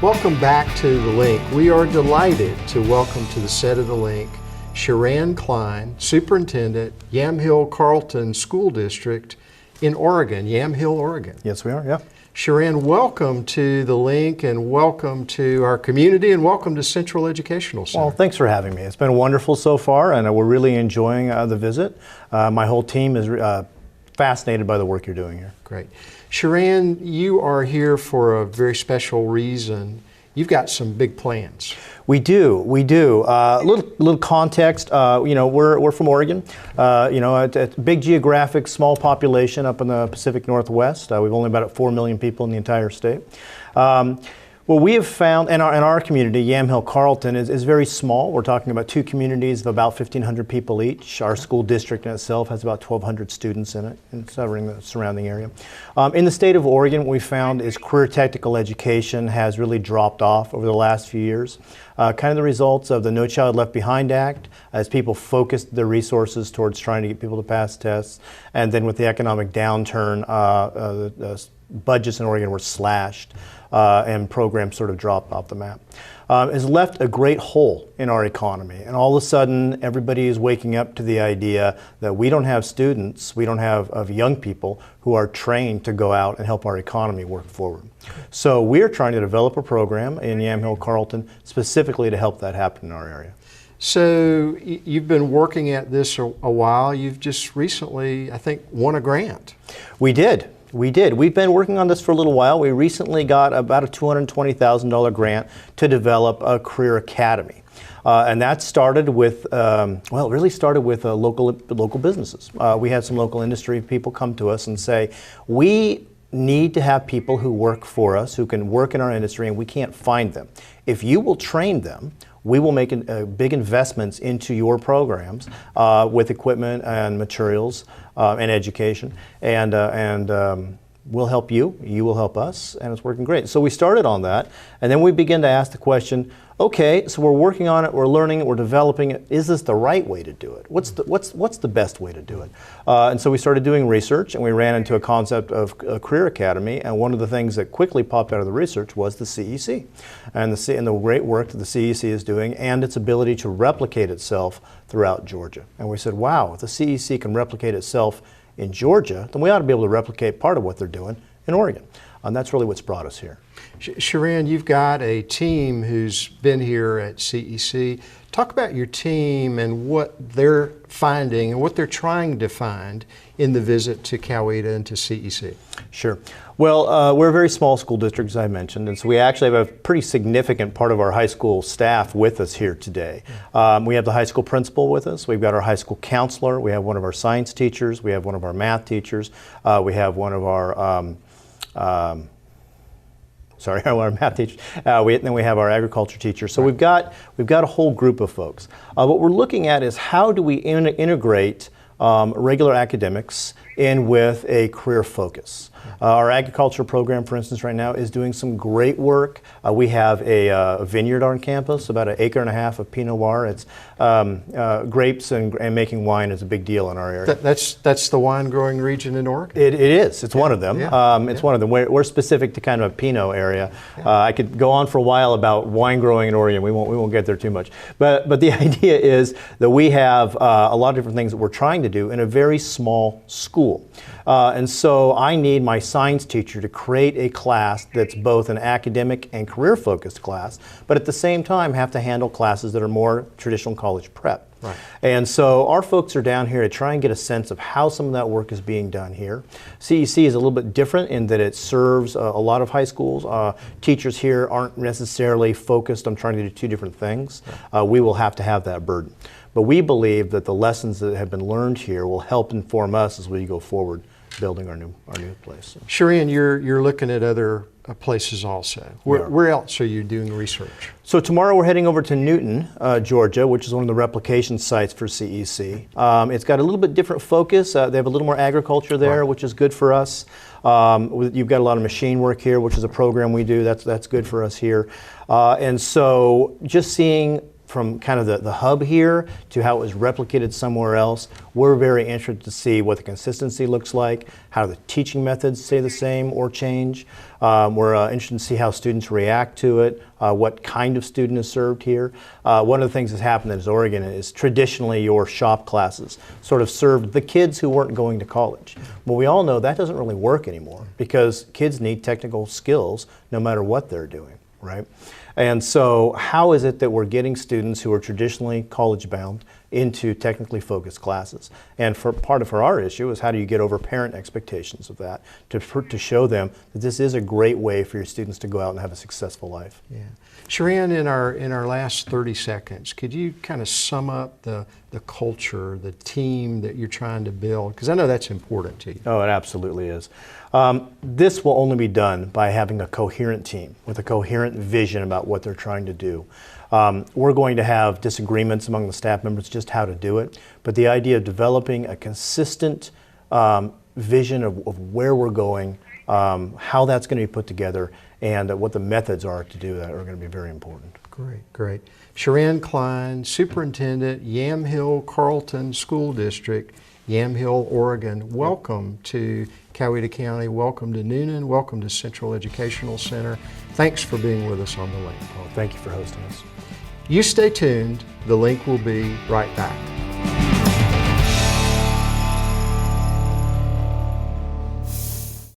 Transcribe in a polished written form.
Welcome back to The Link. We are delighted to welcome to the set of The Link Cline, Superintendent, Yamhill Carlton School District in Oregon, Yamhill, Oregon. Yes, we are, yeah. Sharon, welcome to The Link and welcome to our community and welcome to Central Educational Center. Well, thanks for having me. It's been wonderful so far and we're really enjoying the visit. My whole team is fascinated by the work you're doing here. Great. Sharon, you are here for a very special reason. You've got some big plans. We do. Little context. We're from Oregon. A big geographic, small population up in the Pacific Northwest. We've only about 4 million people in the entire state. What we have found in our community, Yamhill Carlton, is very small. We're talking about 2 communities of about 1,500 people each. Our school district in itself has about 1,200 students in it, and covering the surrounding area. In the state of Oregon, what we found is career technical education has really dropped off over the last few years. Kind of the results of the No Child Left Behind Act, as people focused their resources towards trying to get people to pass tests, and then with the economic downturn, the budgets in Oregon were slashed. And programs sort of dropped off the map. Has left a great hole in our economy. And all of a sudden, everybody is waking up to the idea that we don't have students, we don't have young people who are trained to go out and help our economy work forward. So we're trying to develop a program in Yamhill Carlton specifically to help that happen in our area. So you've been working at this a while. You've just recently, I think, won a grant. We did. We've been working on this for a little while. We recently got about a $220,000 grant to develop a career academy. And that started with, really started with local businesses. We had some local industry people come to us and say, we need to have people who work for us, who can work in our industry, and we can't find them. If you will train them, we will make big investments into your programs with equipment and materials and education, and we'll help you, you will help us, and it's working great. So we started on that, and then we began to ask the question, okay, so we're working on it, we're learning it, we're developing it. Is this the right way to do it? What's the best way to do it? And so we started doing research, and we ran into a concept of a career academy, and one of the things that quickly popped out of the research was the CEC, and the great work that the CEC is doing, and its ability to replicate itself throughout Georgia. And we said, wow, if the CEC can replicate itself in Georgia, then we ought to be able to replicate part of what they're doing in Oregon. And that's really what's brought us here. Sharon, you've got a team who's been here at CEC. Talk about your team and what they're finding and what they're trying to find in the visit to Coweta and to CEC. Sure. Well, we're a very small school district, as I mentioned, and so we actually have a pretty significant part of our high school staff with us here today. We have the high school principal with us, we've got our high school counselor, we have one of our science teachers, we have one of our math teachers, we have one of our our math teachers. Then we have our agriculture teacher. So we've got a whole group of folks. What we're looking at is how do we integrate regular academics in with a career focus. Our agriculture program, for instance, right now is doing some great work. We have a vineyard on campus, about 1.5 acres of Pinot Noir. It's grapes and making wine is a big deal in our area. That's the wine growing region in Oregon? It is. It's one of them. Yeah. It's one of them. We're specific to kind of a Pinot area. I could go on for a while about wine growing in Oregon. We won't get there too much. But the idea is that we have a lot of different things that we're trying to do in a very small school. And so I need my science teacher to create a class that's both an academic and career-focused class, but at the same time have to handle classes that are more traditional college prep. Right. And so our folks are down here to try and get a sense of how some of that work is being done here. CEC is a little bit different in that it serves a lot of high schools. Teachers here aren't necessarily focused on trying to do 2 different things. We will have to have that burden. But we believe that the lessons that have been learned here will help inform us as we go forward building our new place. Sharon, you're looking at other places also. Where else are you doing research? So tomorrow we're heading over to Newnan, Georgia, which is one of the replication sites for CEC. It's got a little bit different focus. They have a little more agriculture there, which is good for us. You've got a lot of machine work here, which is a program we do. That's good for us here. And so just seeing from kind of the hub here to how it was replicated somewhere else. We're very interested to see what the consistency looks like, how the teaching methods stay the same or change. We're interested to see how students react to it, what kind of student is served here. One of the things that's happened at Oregon is traditionally your shop classes sort of served the kids who weren't going to college. Well, we all know that doesn't really work anymore because kids need technical skills no matter what they're doing, right? And so how is it that we're getting students who are traditionally college-bound into technically focused classes? And part of our issue is how do you get over parent expectations of that to show them that this is a great way for your students to go out and have a successful life. Yeah. Sharon, in our last 30 seconds, could you kind of sum up the culture, the team that you're trying to build? Because I know that's important to you. Oh, it absolutely is. This will only be done by having a coherent team with a coherent vision about what they're trying to do. We're going to have disagreements among the staff members just how to do it, but the idea of developing a consistent vision of where we're going, how that's going to be put together, and what the methods are to do that are going to be very important. Great, great. Sharon Cline, Superintendent, Yamhill Carlton School District, Yamhill, Oregon. Welcome to Coweta County. Welcome to Newnan. Welcome to Central Educational Center. Thanks for being with us on The Link. Well, thank you for hosting us. You stay tuned. The Link will be right back.